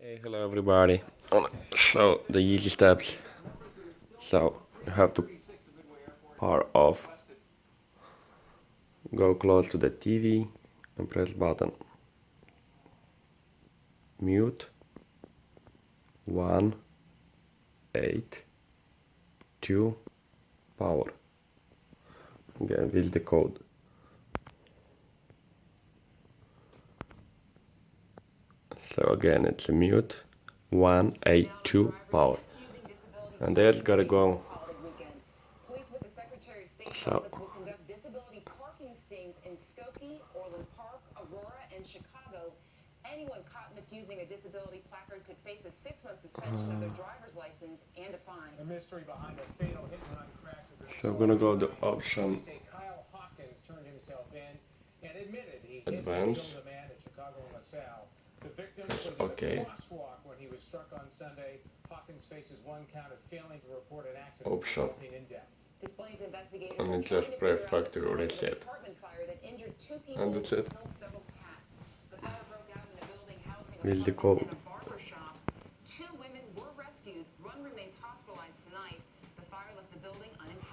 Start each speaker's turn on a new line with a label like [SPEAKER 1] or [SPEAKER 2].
[SPEAKER 1] Hey, hello everybody. So the easy steps. So you have to power off, go close to the TV and press button. Mute 1 8 2 power. Again, this is the code. So again, it's a mute 182 power. And there's gotta go. So
[SPEAKER 2] Anyone caught misusing a disability placard could face a 6-month suspension of their driver's license and a fine. The mystery behind a fatal hit-and-run crash.
[SPEAKER 1] so I'm gonna go the option
[SPEAKER 2] Kyle Hopkins turned himself in and admitted he hit and
[SPEAKER 1] advance.
[SPEAKER 2] killed a man in Chicago and LaSalle. The victim
[SPEAKER 1] Press
[SPEAKER 2] was in
[SPEAKER 1] OK.
[SPEAKER 2] a crosswalk when he was struck on Sunday. Hopkins faces one count of failing to report an accident
[SPEAKER 1] Option.
[SPEAKER 2] resulting in death. Displays investigators
[SPEAKER 1] And then just press factory reset. And that's it. Here's the code.
[SPEAKER 2] Two women were rescued. One remains hospitalized tonight. The fire left the building uninhabited.